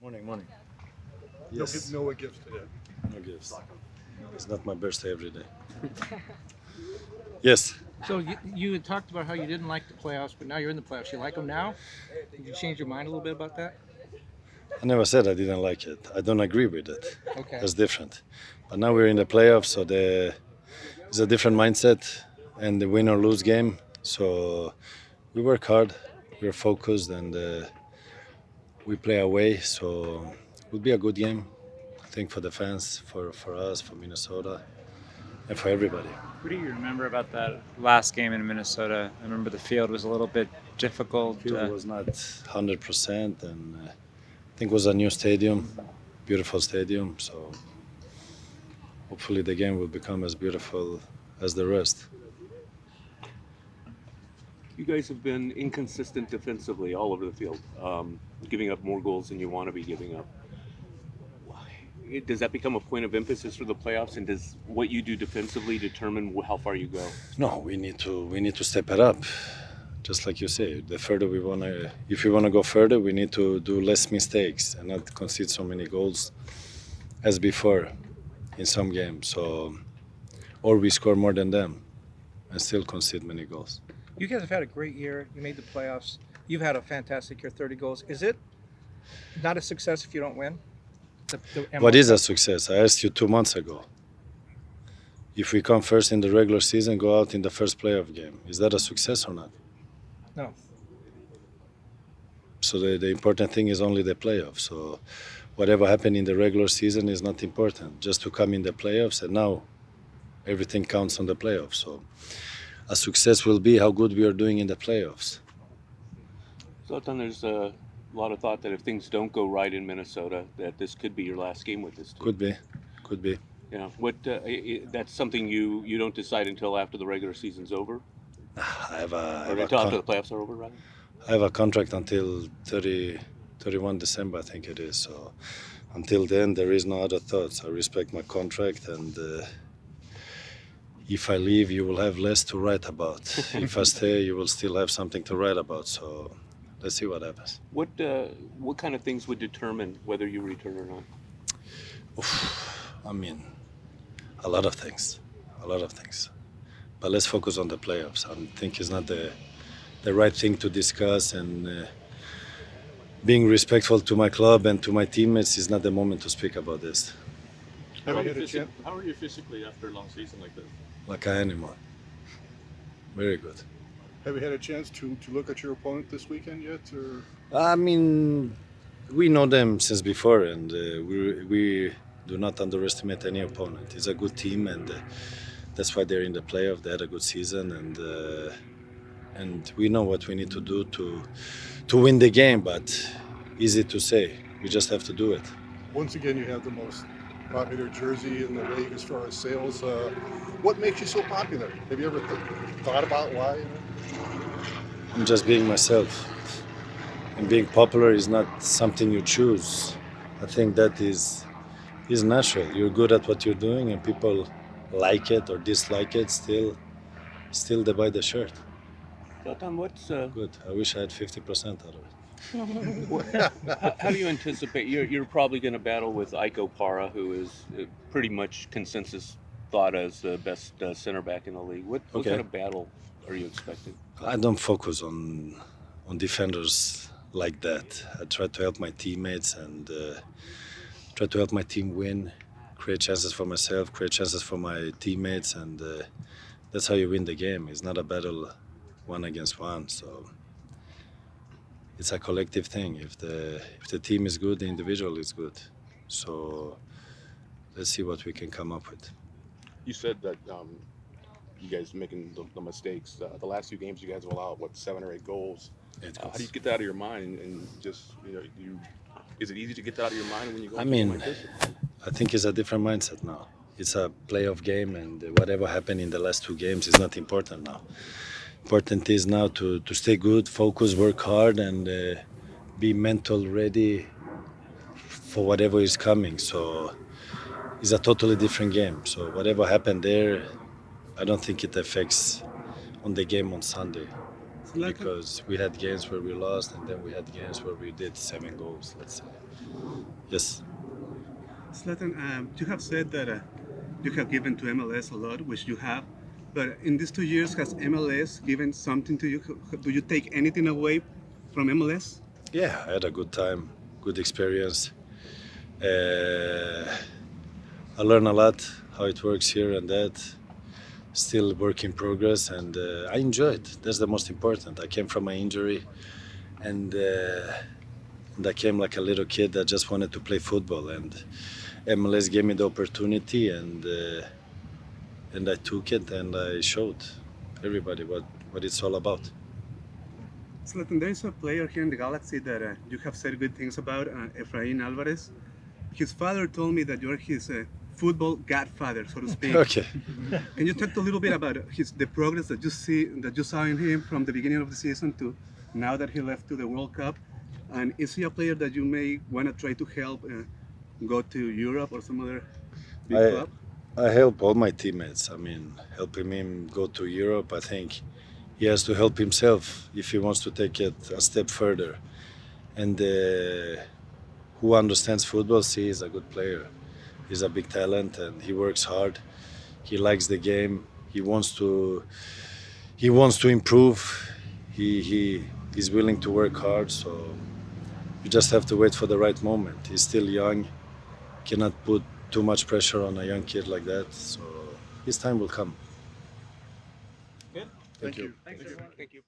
Morning. Yes. No gifts today. No gifts. It's not my birthday every day. Yes. So you had talked about how you didn't like the playoffs, but now you're in the playoffs. You like them now? Did you change your mind a little bit about that? I never said I didn't like it. I don't agree with it. Okay. That's different. But now we're in the playoffs, so it's a different mindset and the win or lose game. So we work hard, we're focused, and we play away. So it will be a good game, I think, for the fans, for us, for Minnesota, and for everybody. What do you remember about that last game in Minnesota? I remember the field was a little bit difficult. The field was not 100%, and I think it was a new stadium, beautiful stadium. So hopefully the game will become as beautiful as the rest. You guys have been inconsistent defensively all over the field, giving up more goals than you want to be giving up. Does that become a point of emphasis for the playoffs, and does what you do defensively determine how far you go? No, we need to step it up. Just like you say, the further if we wanna go further, we need to do less mistakes and not concede so many goals as before in some games. So, or we score more than them and still concede many goals. You guys have had a great year. You made the playoffs. You've had a fantastic year, 30 goals. Is it not a success if you don't win? The What is a success? I asked you 2 months ago. If we come first in the regular season, go out in the first playoff game, is that a success or not? No. So the important thing is only the playoffs. So whatever happened in the regular season is not important. Just to come in the playoffs, and now everything counts on the playoffs. So a success will be how good we are doing in the playoffs. Zlatan, there's a lot of thought that if things don't go right in Minnesota, that this could be your last game with this team. Could be. Yeah. That's something you don't decide until after the regular season's over, I have or after the playoffs are over, rather. I have a contract until 31 December, I think it is. So until then, there is no other thoughts. I respect my contract, and if I leave, you will have less to write about. If I stay, you will still have something to write about. So let's see what happens. What kind of things would determine whether you return or not? I mean, a lot of things. But let's focus on the playoffs. I think it's not the right thing to discuss, and being respectful to my club and to my teammates is not the moment to speak about this. How are you physically after a long season like this? Like an animal. Very good. Have you had a chance to look at your opponent this weekend yet? Or? I mean, we know them since before, and we do not underestimate any opponent. It's a good team, and that's why they're in the playoff. They had a good season, and we know what we need to do to win the game. But easy to say. We just have to do it. Once again, you have the most popular jersey in the league as far as sales. What makes you so popular? Have you ever thought about why? I'm just being myself. And being popular is not something you choose. I think that is natural. You're good at what you're doing, and people like it or dislike it. Still they buy the shirt. Zlatan, Good. I wish I had 50% out of it. how do you anticipate? You're probably going to battle with Parra, who is pretty much consensus thought as the best center back in the league. What kind of battle are you expecting? I don't focus on defenders like that. I try to help my teammates and try to help my team win, create chances for myself, create chances for my teammates, and that's how you win the game. It's not a battle one against one. So it's a collective thing. If the team is good, the individual is good. So let's see what we can come up with. You said that you guys making the mistakes. The last few games, you guys have allowed 7 or 8 goals. How do you get that out of your mind and just is it easy to get that out of your mind when you go? I mean, I think it's a different mindset now. It's a playoff game, and whatever happened in the last 2 games is not important now. Important is now to stay good, focus, work hard, and be mental ready for whatever is coming. So it's a totally different game. So whatever happened there, I don't think it affects on the game on Sunday. Because we had games where we lost, and then we had games where we did 7 goals, let's say. Yes. Zlatan, you have said that you have given to MLS a lot, which you have. But in these 2 years, has MLS given something to you? Do you take anything away from MLS? Yeah, I had a good time, good experience. Uh, I learned a lot how it works here and that. Still work in progress, and I enjoy it. That's the most important. I came from an injury, and I came like a little kid that just wanted to play football, and MLS gave me the opportunity, and I took it, and I showed everybody what it's all about. Zlatan, there is a player here in the Galaxy that you have said good things about, Efrain Alvarez. His father told me that you're his football godfather, so to speak. Okay. Can you talk a little bit about the progress that you saw in him from the beginning of the season to now that he left to the World Cup? And is he a player that you may want to try to help go to Europe or some other big I club? I help all my teammates. I mean, helping him go to Europe. I think he has to help himself if he wants to take it a step further. And who understands football sees he's a good player. He's a big talent, and he works hard. He likes the game. He wants to improve. He's willing to work hard. So you just have to wait for the right moment. He's still young. Cannot put too much pressure on a young kid like that. So his time will come. Good. Thank you. Thanks, everyone. Thank you.